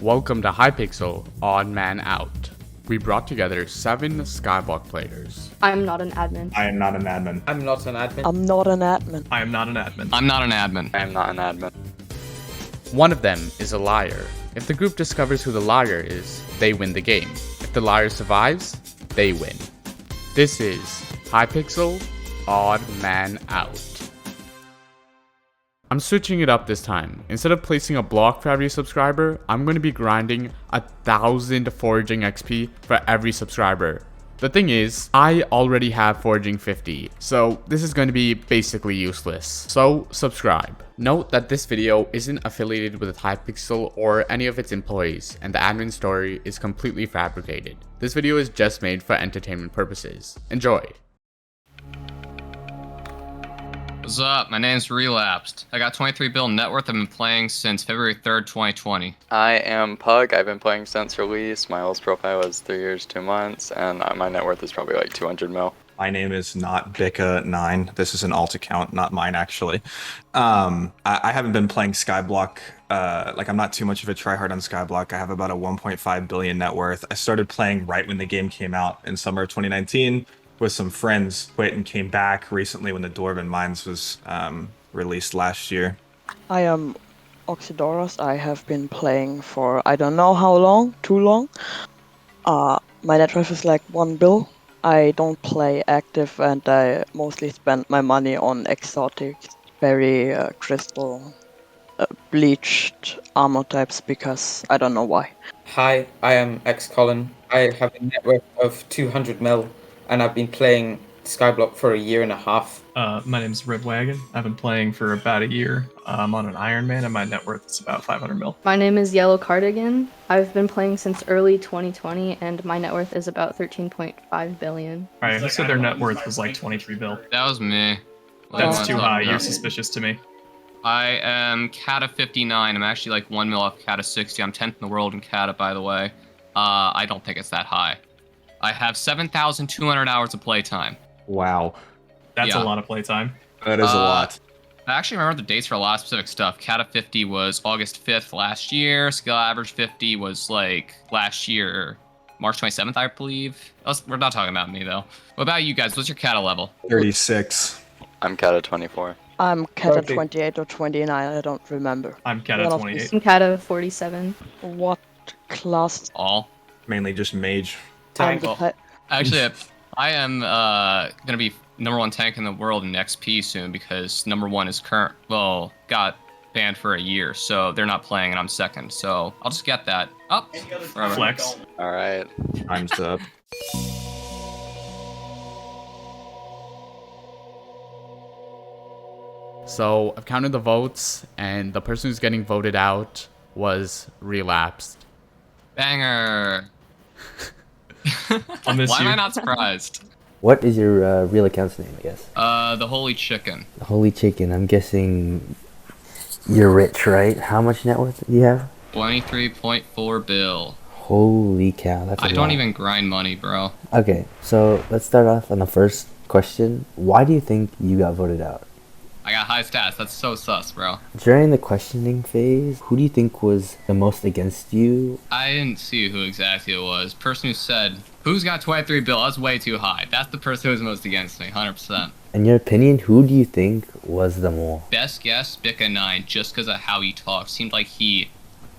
Welcome to Hypixel, Odd Man Out. We brought together 7 Skyblock players. I'm not an admin. I am not an admin. I'm not an admin. I'm not an admin. I am not an admin. I'm not an admin. I am not an admin. One of them is a liar. If the group discovers who the liar is, they win the game. If the liar survives, they win. This is Hypixel, Odd Man Out. I'm switching it up this time. Instead of placing a block for every subscriber, I'm going to be grinding 1,000 foraging XP for every subscriber. The thing is, I already have foraging 50, so this is going to be basically useless. So subscribe. Note that this video isn't affiliated with Hypixel or any of its employees, and the admin story is completely fabricated. This video is just made for entertainment purposes. Enjoy. What's up? My name's Relapsed. I got 23 bill net worth. I've been playing since February 3rd, 2020. I am Pug. I've been playing since release. My old profile was 3 years, 2 months, and my net worth is probably like 200 mil. My name is not Bicka9. This is an alt account, not mine actually. I haven't been playing Skyblock. I'm not too much of a tryhard on Skyblock. I have about a 1.5 billion net worth. I started playing right when the game came out in summer of 2019. With some friends, quit and came back recently when the Dwarven Mines was released last year. I am Oxydoros. I have been playing for I don't know how long, too long. My net worth is like 1 bill. I don't play active and I mostly spend my money on exotic, very crystal, bleached armor types because I don't know why. Hi, I am X-Colin. I have a net worth of 200 mil, and I've been playing Skyblock for a year and a half. My name's Ribwagon. I've been playing for about a year. I'm on an Iron Man, and my net worth is about 500 mil. My name is Yellow Cardigan. I've been playing since early 2020, and my net worth is about 13.5 billion. Alright, who said their net worth was like 23 bill? That was me. That's too high. Yeah. You're suspicious to me. I am Kata 59. I'm actually like 1 mil off Kata 60. I'm 10th in the world in Kata, by the way. I don't think it's that high. I have 7,200 hours of playtime. Wow. That's a lot of playtime. That is a lot. I actually remember the dates for a lot of specific stuff. Kata 50 was August 5th last year. Skill average 50 was like last year, March 27th, I believe. We're not talking about me, though. What about you guys? What's your Kata level? 36. I'm Kata 24. I'm Kata Perfect. 28 or 29, I don't remember. I'm Kata One of 28. I'm Kata 47. What class? All. Mainly just mage. I'm Tank. the Actually, I am gonna be #1 tank in the world in XP soon because #1 is got banned for a year, so they're not playing and I'm second. So I'll just get that. Oh, forever. Flex. All right. Time's up. So I've counted the votes, and the person who's getting voted out was Relapsed. Banger. I'll miss Why you. am I not surprised? What is your real account's name, I guess? The Holy Chicken. Holy Chicken, I'm guessing you're rich, right? How much net worth do you have? 23.4 bill. Holy cow, that's a I lot. don't even grind money, bro. Okay, so let's start off on the first question. Why do you think you got voted out? I got high stats. That's so sus, bro. During the questioning phase, who do you think was the most against you? I didn't see who exactly it was. Person who said, who's got 23 bill? That's way too high. That's the person who was most against me, 100%. In your opinion, who do you think was the mole? Best guess, Bicka9, just because of how he talked. Seemed like he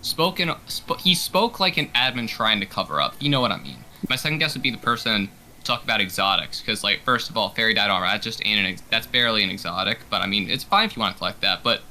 spoke like an admin trying to cover up. You know what I mean. My second guess would be the person talk about exotics, because like, first of all, fairy dyed armor, that just ain't that's barely an exotic, but I mean, it's fine if you want to collect that. But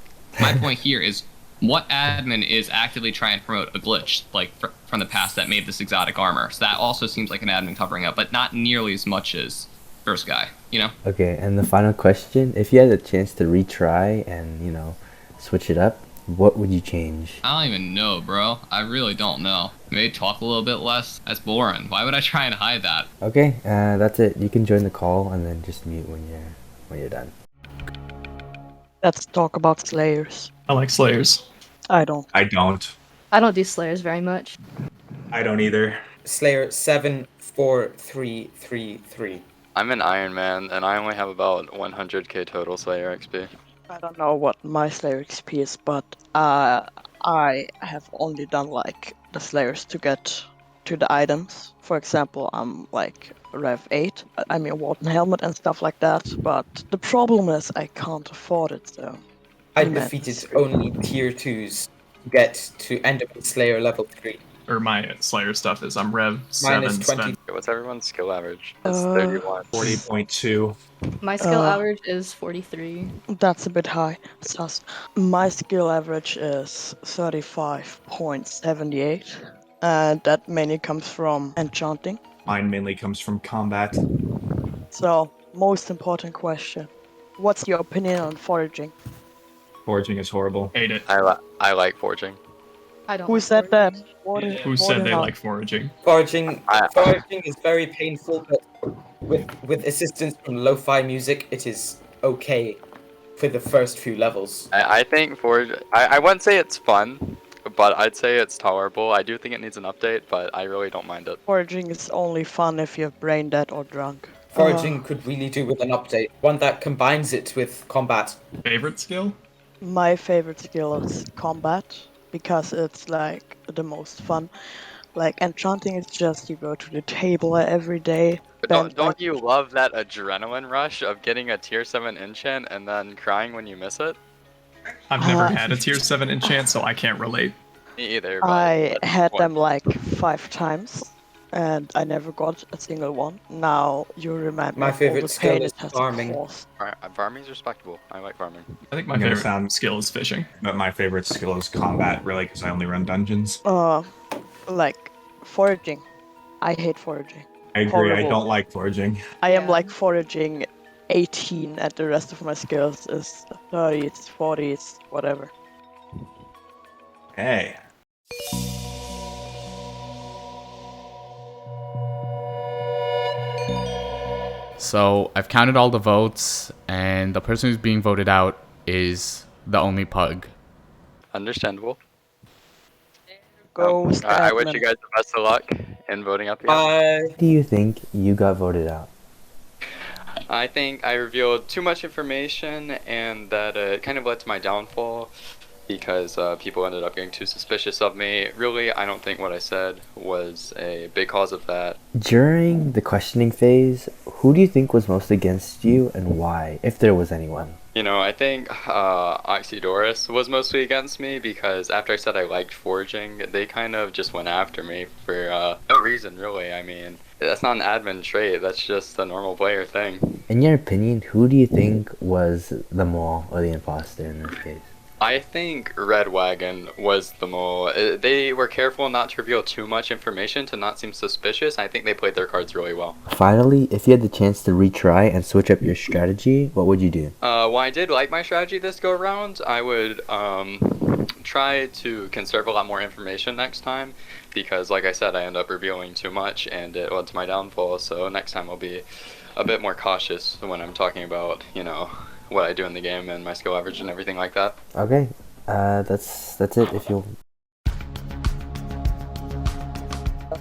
my point here is, what admin is actively trying to promote a glitch like from the past that made this exotic armor? So that also seems like an admin covering up, but not nearly as much as first guy, you know? Okay, and the final question, if you had a chance to retry and, switch it up, what would you change? I don't even know, bro. I really don't know. Maybe talk a little bit less. That's boring. Why would I try and hide that? Okay, that's it. You can join the call and then just mute when you're done. Let's talk about Slayers. I like Slayers. I don't. I don't. I don't do Slayers very much. I don't either. Slayer 74333. I'm an Iron Man, and I only have about 100k total Slayer XP. I don't know what my Slayer XP is, but I have only done like the slayers to get to the items. For example, I'm like Rev 8. I mean Warden helmet and stuff like that. But the problem is I can't afford it, so I Immense. defeated only tier 2s to get to end up with Slayer level 3. Or my Slayer stuff is I'm Rev Mine 7. is 20. Sven. What's everyone's skill average? It's Uh, 31. 40.2. My skill Uh, average is 43. That's a bit high. Sus. My skill average is 35.78, and that mainly comes from enchanting. Mine mainly comes from combat. So, most important question. What's your opinion on foraging? Foraging is horrible. Hate it. I like forging. I don't Who like said that? foraging. Who said they like foraging? Foraging I- is very painful, but with assistance from lo-fi music, it is okay for the first few levels. I think forge. I wouldn't say it's fun, but I'd say it's tolerable. I do think it needs an update, but I really don't mind it. Foraging is only fun if you're brain dead or drunk. Foraging could really do with an update, one that combines it with combat. Favorite skill? My favorite skill is combat, because it's like the most fun. Like enchanting is just you go to the table every day. But spend, don't like, you love that adrenaline rush of getting a tier 7 enchant and then crying when you miss it? I've never had a tier 7 enchant, so I can't relate. Me either. But I that's had the them point. like 5 times, and I never got a single one. Now you remind me My of all favorite the skill pain is it has farming. caused. Farming's respectable. I like farming. I think my I'm gonna favorite sound- skill is fishing. But my favorite skill is combat, really, because I only run dungeons. Like foraging. I hate foraging. I agree, I Horrible. don't like foraging. I am Yeah. like foraging 18, and the rest of my skills is 30s, 40s, whatever. Hey. So I've counted all the votes, and the person who's being voted out is the only pug. Understandable. Go I wish Statman. you guys the best of luck in voting up again. Uh, Do you think you got voted out? I think I revealed too much information, and that it kind of led to my downfall because people ended up getting too suspicious of me. Really, I don't think what I said was a big cause of that. During the questioning phase, who do you think was most against you and why, if there was anyone? You know, I think Oxydoris was mostly against me because after I said I liked foraging, they kind of just went after me for no reason, really. I mean, that's not an admin trait, that's just a normal player thing. In your opinion, who do you think was the mole or the imposter in this case? I think Red Wagon was the mole. They were careful not to reveal too much information to not seem suspicious. I think they played their cards really well. Finally, if you had the chance to retry and switch up your strategy, what would you do? While I did like my strategy this go around, I would try to conserve a lot more information next time because, like I said, I end up revealing too much and it led to my downfall. So next time I'll be a bit more cautious when I'm talking about, you know, what I do in the game and my skill average and everything like that. Okay, that's it. If you'll.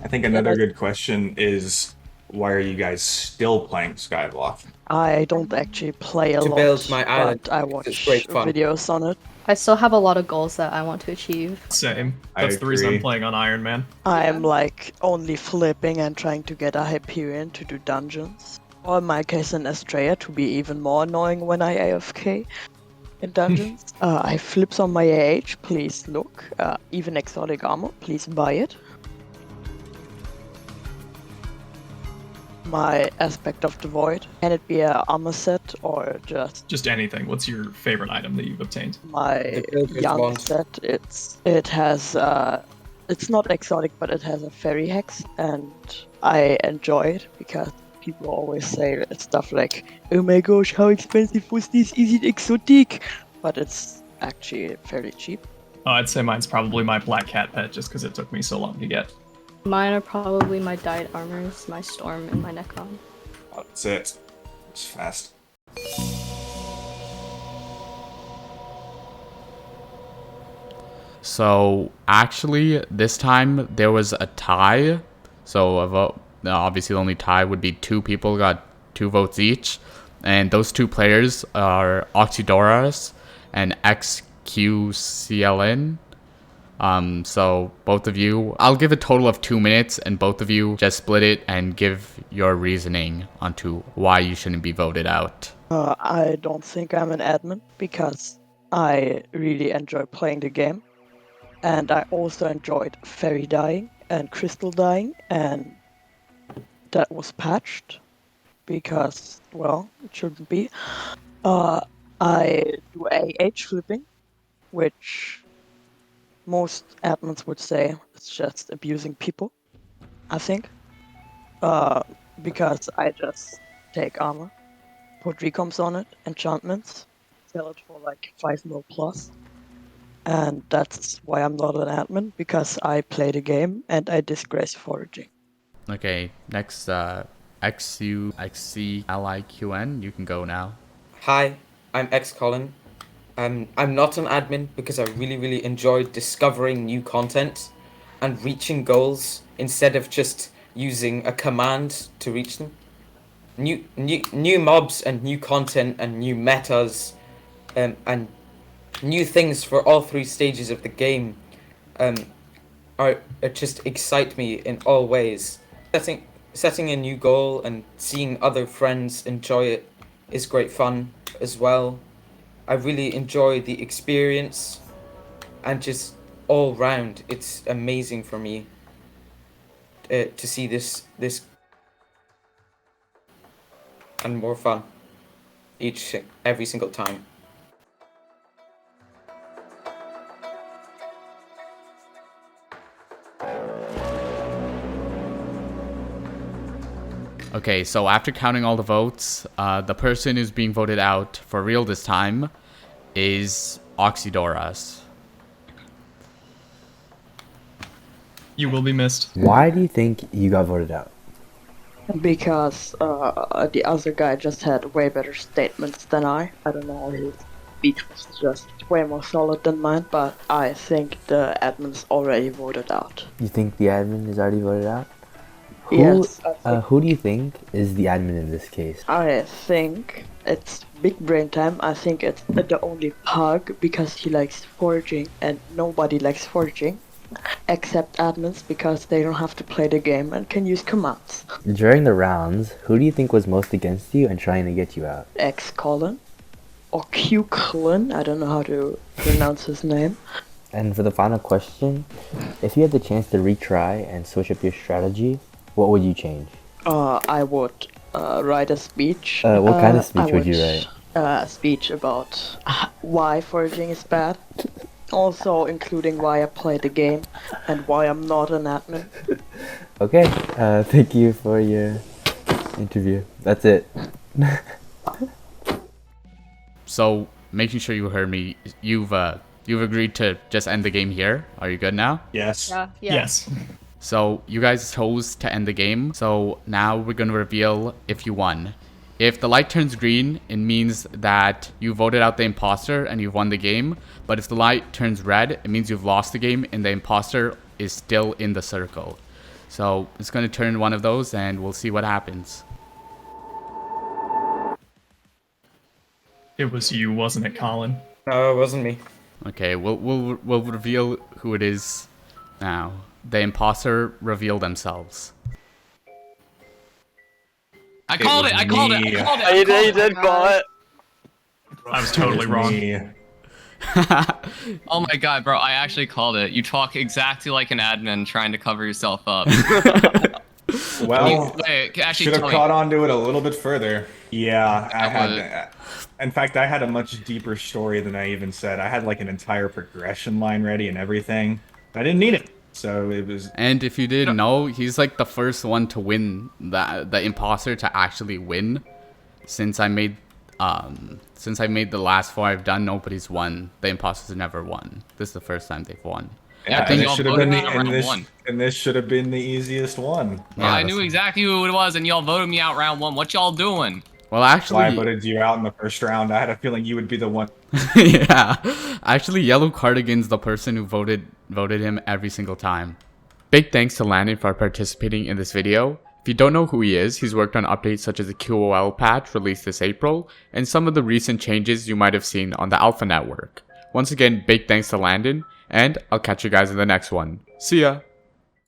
I think another good question is, why are you guys still playing Skyblock? I don't actually play a To lot, build my island, but I it's watch great fun. videos on it. I still have a lot of goals that I want to achieve. Same. I That's the reason I'm agree. playing on Iron Man. I'm like only flipping and trying to get a Hyperion to do dungeons. Or in my case an Estrella to be even more annoying when I AFK in dungeons. I flips on my AH, please look. Even exotic armor, please buy it. My aspect of the void. Can it be a armor set or Just anything. What's your favorite item that you've obtained? my The Builder's young Wand. set? It has it's not exotic, but it has a fairy hex, and I enjoy it because people always say stuff like, "Oh my gosh, how expensive was this? Is it exotic?" But it's actually fairly cheap. I'd say mine's probably my Black Cat pet just because it took me so long to get. Mine are probably my dyed armors, my storm, and my Necron. That's it. It's fast. So actually, this time there was a tie. So a vote. Obviously, the only tie would be 2 people got 2 votes each, and those 2 players are Oxydoras and XQCLN. So both of you, I'll give a total of 2 minutes, and both of you just split it and give your reasoning onto why you shouldn't be voted out. I don't think I'm an admin because I really enjoy playing the game. And I also enjoyed fairy dying and crystal dying, and that was patched because, well, it shouldn't be. I do AH flipping, which most admins would say it's just abusing people, I think. Because I just take armor, put recoms on it, enchantments, sell it for like 5 mil plus. And that's why I'm not an admin, because I play the game and I disgrace foraging. Okay, next, XUXCLIQN, you can go now. Hi, I'm Colin. I'm not an admin because I really enjoy discovering new content and reaching goals instead of just using a command to reach them. New mobs and new content and new metas, and new things for all 3 stages of the game, are just excite me in all ways. Setting a new goal and seeing other friends enjoy it is great fun as well. I really enjoy the experience, and just all round, it's amazing for me to see this and more fun every single time. Okay, so after counting all the votes, the person who's being voted out for real this time is Oxydoras. You will be missed. Why do you think you got voted out? Because the other guy just had way better statements than I. I don't know, his speech was just way more solid than mine, but I think the admin's already voted out. You think the admin is already voted out? Yes. Who do you think is the admin in this case? I think it's big brain time. I think it's the only pug because he likes foraging, and nobody likes foraging except admins because they don't have to play the game and can use commands. During the rounds, who do you think was most against you and trying to get you out? Colin or Q Colin, I don't know how to pronounce his name. And for the final question, if you had the chance to retry and switch up your strategy, what would you change? I would write a speech. What kind of speech would you write? A speech about why foraging is bad. Also including why I play the game and why I'm not an admin. Okay, thank you for your interview. That's it. So, making sure you heard me, you've agreed to just end the game here. Are you good now? Yes. Yeah. Yes. So, you guys chose to end the game. So, now we're going to reveal if you won. If the light turns green, it means that you voted out the imposter and you've won the game. But if the light turns red, it means you've lost the game and the imposter is still in the circle. So it's going to turn one of those and we'll see what happens. It was you, wasn't it, Colin? No, it wasn't me. Okay, we'll reveal who it is now. The imposter reveal themselves. I called it. I called it. You did call it. I was totally wrong. Oh my god, bro, I actually called it. You talk exactly like an admin trying to cover yourself up. Well, Actually, should have tell caught me. on to it a little bit further. Yeah, I had. In fact, I had a much deeper story than I even said. I had like an entire progression line ready and everything. I didn't need it, so it was. And if you didn't know, he's like the first one to win, the imposter to actually win. Since I made the last 4 I've done, nobody's won. The imposters never won. This is the first time they've won. Yeah, I think y'all should have voted been me out round 1. and this should have been the easiest one. Yeah, I knew exactly who it was, and y'all voted me out round 1. What y'all doing? Well, actually, Why I voted you out in the first round. I had a feeling you would be the one. yeah, actually, Yellow Cardigan's the person who voted him every single time. Big thanks to Landon for participating in this video. If you don't know who he is, he's worked on updates such as the QOL patch released this April, and some of the recent changes you might have seen on the Alpha Network. Once again, big thanks to Landon, and I'll catch you guys in the next one. See ya!